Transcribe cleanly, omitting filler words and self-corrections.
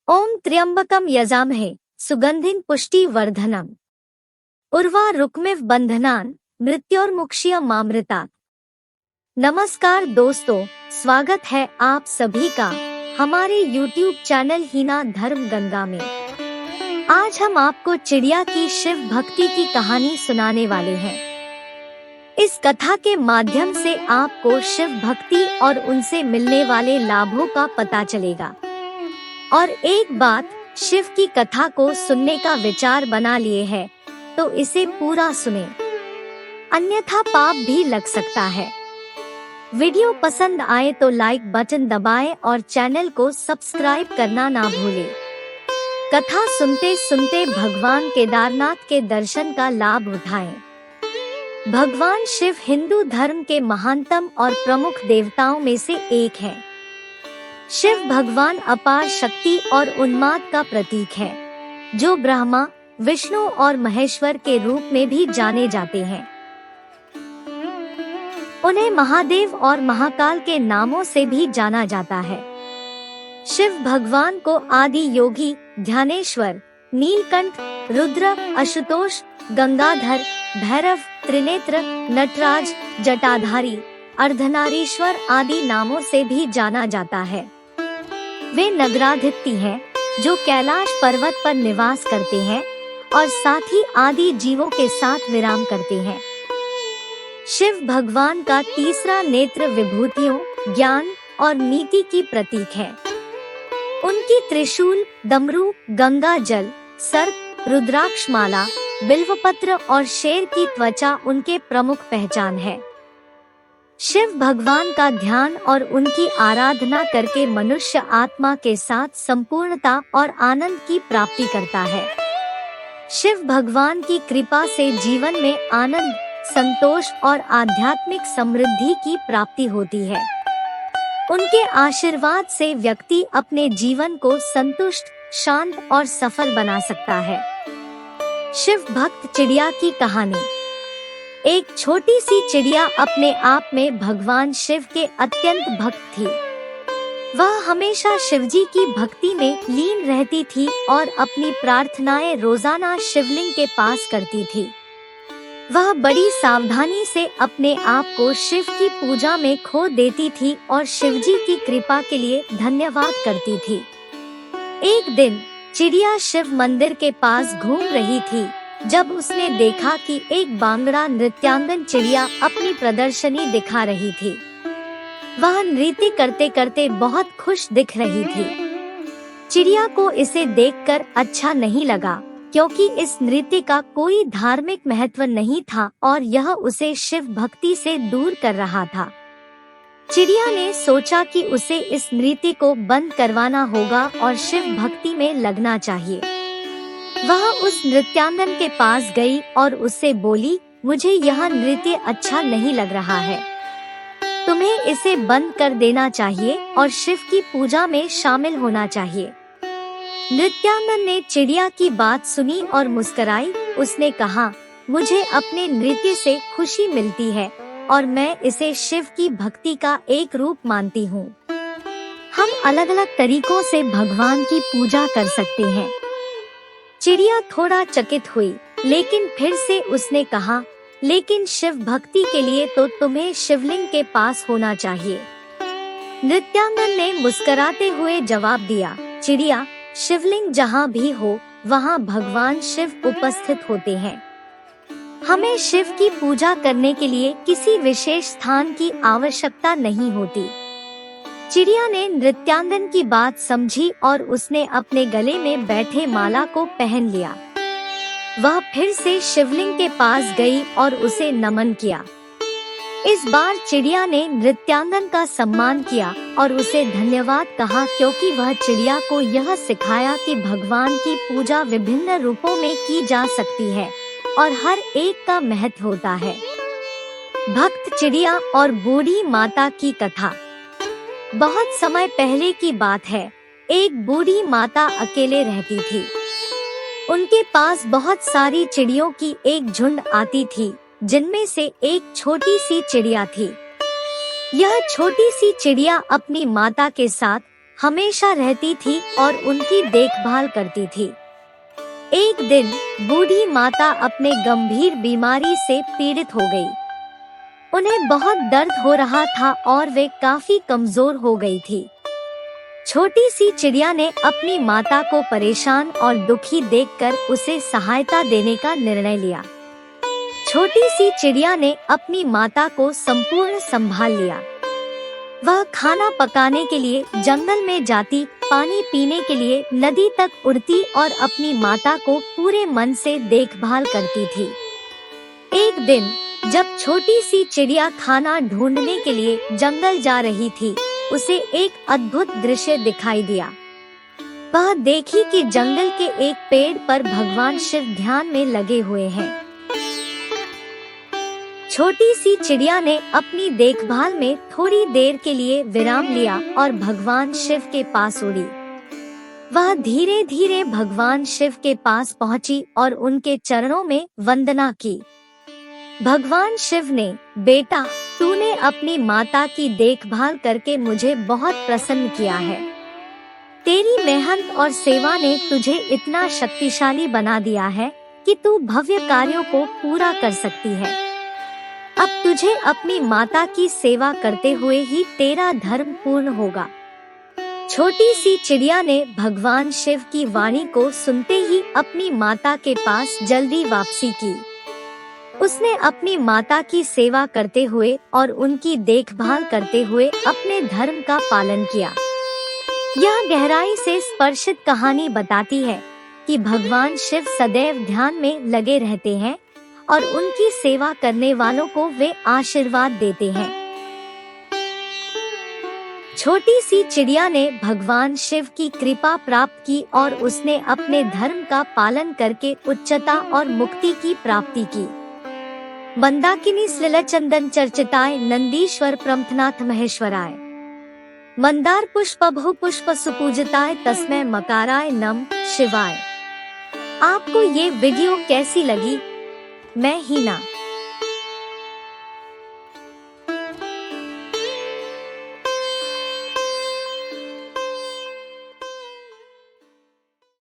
ओम त्र्यंबकम यजामहे सुगंधिं पुष्टिवर्धनम उर्वारुकमिव बंधनान मृत्योर्मुक्षीयमामृतात्। नमस्कार दोस्तों, स्वागत है आप सभी का हमारे YouTube चैनल हिना धर्म गंगा में। आज हम आपको चिड़िया की शिव भक्ति की कहानी सुनाने वाले हैं। इस कथा के माध्यम से आपको शिव भक्ति और उनसे मिलने वाले लाभों का पता चलेगा। और एक बात, शिव की कथा को सुनने का विचार बना लिए है तो इसे पूरा सुने, अन्यथा पाप भी लग सकता है। वीडियो पसंद आए तो लाइक बटन दबाएं और चैनल को सब्सक्राइब करना ना भूलें। कथा सुनते सुनते भगवान केदारनाथ के दर्शन का लाभ उठाएं। भगवान शिव हिंदू धर्म के महानतम और प्रमुख देवताओं में से एक हैं। शिव भगवान अपार शक्ति और उन्माद का प्रतीक है, जो ब्रह्मा, विष्णु और महेश्वर के रूप में भी जाने जाते हैं। उन्हें महादेव और महाकाल के नामों से भी जाना जाता है। शिव भगवान को आदि योगी, ध्यानेश्वर, नीलकंठ, रुद्र, आशुतोष, गंगाधर, भैरव, त्रिनेत्र, नटराज, जटाधारी, अर्धनारीश्वर आदि नामों से भी जाना जाता है। वे नगराधिपति हैं, जो कैलाश पर्वत पर निवास करते हैं और साथ ही आदि जीवों के साथ विराम करते हैं। शिव भगवान का तीसरा नेत्र विभूतियों, ज्ञान और नीति की प्रतीक है। उनकी त्रिशूल, डमरू, गंगा जल, सर्प, रुद्राक्षमाला, बिल्वपत्र और शेर की त्वचा उनके प्रमुख पहचान है। शिव भगवान का ध्यान और उनकी आराधना करके मनुष्य आत्मा के साथ संपूर्णता और आनंद की प्राप्ति करता है। शिव भगवान की कृपा से जीवन में आनंद, संतोष और आध्यात्मिक समृद्धि की प्राप्ति होती है। उनके आशीर्वाद से व्यक्ति अपने जीवन को संतुष्ट, शांत और सफल बना सकता है। शिव भक्त चिड़िया की कहानी। एक छोटी सी चिड़िया अपने आप में भगवान शिव के अत्यंत भक्त थी। वह हमेशा शिवजी की भक्ति में लीन रहती थी और अपनी प्रार्थनाएं रोजाना शिवलिंग के पास करती थी। वह बड़ी सावधानी से अपने आप को शिव की पूजा में खो देती थी और शिवजी की कृपा के लिए धन्यवाद करती थी। एक दिन चिड़िया शिव मंदिर के पास घूम रही थी जब उसने देखा कि एक बांगड़ा नृत्यांगन चिड़िया अपनी प्रदर्शनी दिखा रही थी। वह नृत्य करते करते बहुत खुश दिख रही थी। चिड़िया को इसे देखकर अच्छा नहीं लगा, क्योंकि इस नृत्य का कोई धार्मिक महत्व नहीं था और यह उसे शिव भक्ति से दूर कर रहा था। चिड़िया ने सोचा कि उसे इस नृत्य को बंद करवाना होगा और शिव भक्ति में लगना चाहिए। वह उस नृत्यांगन के पास गई और उससे बोली, मुझे यह नृत्य अच्छा नहीं लग रहा है। तुम्हें इसे बंद कर देना चाहिए और शिव की पूजा में शामिल होना चाहिए। नृत्यांगन ने चिड़िया की बात सुनी और मुस्कुराई। उसने कहा, मुझे अपने नृत्य से खुशी मिलती है और मैं इसे शिव की भक्ति का एक रूप मानती हूँ। हम अलग अलग तरीकों से भगवान की पूजा कर सकते हैं। चिड़िया थोड़ा चकित हुई, लेकिन फिर से उसने कहा, लेकिन शिव भक्ति के लिए तो तुम्हें शिवलिंग के पास होना चाहिए। नृत्यांगन ने मुस्कुराते हुए जवाब दिया, चिड़िया, शिवलिंग जहाँ भी हो वहाँ भगवान शिव उपस्थित होते हैं। हमें शिव की पूजा करने के लिए किसी विशेष स्थान की आवश्यकता नहीं होती। चिड़िया ने नृत्यांगन की बात समझी और उसने अपने गले में बैठे माला को पहन लिया। वह फिर से शिवलिंग के पास गई और उसे नमन किया। इस बार चिड़िया ने नृत्यांगन का सम्मान किया और उसे धन्यवाद कहा, क्योंकि वह चिड़िया को यह सिखाया कि भगवान की पूजा विभिन्न रूपों में की जा सकती है और हर एक का महत्व होता है। भक्त चिड़िया और बूढ़ी माता की कथा। बहुत समय पहले की बात है। एक बूढ़ी माता अकेले रहती थी। उनके पास बहुत सारी चिड़ियों की एक झुंड आती थी, जिनमें से एक छोटी सी चिड़िया थी। यह छोटी सी चिड़िया अपनी माता के साथ हमेशा रहती थी और उनकी देखभाल करती थी। एक दिन बूढ़ी माता अपने गंभीर बीमारी से पीड़ित हो गई। उन्हें बहुत दर्द हो रहा था और वे काफी कमजोर हो गई थी। छोटी सी चिड़िया ने अपनी माता को परेशान और दुखी देखकर उसे सहायता देने का निर्णय लिया। छोटी सी चिड़िया ने अपनी माता को संपूर्ण संभाल लिया। वह खाना पकाने के लिए जंगल में जाती, पानी पीने के लिए नदी तक उड़ती और अपनी माता को पूरे मन से देखभाल करती थी। एक दिन जब छोटी सी चिड़िया खाना ढूंढने के लिए जंगल जा रही थी, उसे एक अद्भुत दृश्य दिखाई दिया। वह देखी कि जंगल के एक पेड़ पर भगवान शिव ध्यान में लगे हुए हैं। छोटी सी चिड़िया ने अपनी देखभाल में थोड़ी देर के लिए विराम लिया और भगवान शिव के पास उड़ी। वह धीरे धीरे भगवान शिव के पास पहुंची और उनके चरणों में वंदना की। भगवान शिव ने, बेटा, तूने अपनी माता की देखभाल करके मुझे बहुत प्रसन्न किया है। तेरी मेहनत और सेवा ने तुझे इतना शक्तिशाली बना दिया है कि तू भव्य कार्यों को पूरा कर सकती है। अब तुझे अपनी माता की सेवा करते हुए ही तेरा धर्म पूर्ण होगा। छोटी सी चिड़िया ने भगवान शिव की वाणी को सुनते ही अपनी माता के पास जल्दी वापसी की। उसने अपनी माता की सेवा करते हुए और उनकी देखभाल करते हुए अपने धर्म का पालन किया। यह गहराई से स्पर्शित कहानी बताती है कि भगवान शिव सदैव ध्यान में लगे रहते हैं और उनकी सेवा करने वालों को वे आशीर्वाद देते हैं। छोटी सी चिड़िया ने भगवान शिव की कृपा प्राप्त की और उसने अपने धर्म का पालन करके उच्चता और मुक्ति की प्राप्ति की। मंदाकिनी श्लीलचंदन चर्चिताय नंदीश्वर प्रमथनाथ महेश्वराय। मंदार पुष्प बहु पुष्प सुपूजिताय तस्मै मकाराय नम शिवाय। आपको ये वीडियो कैसी लगी? मैं हीना।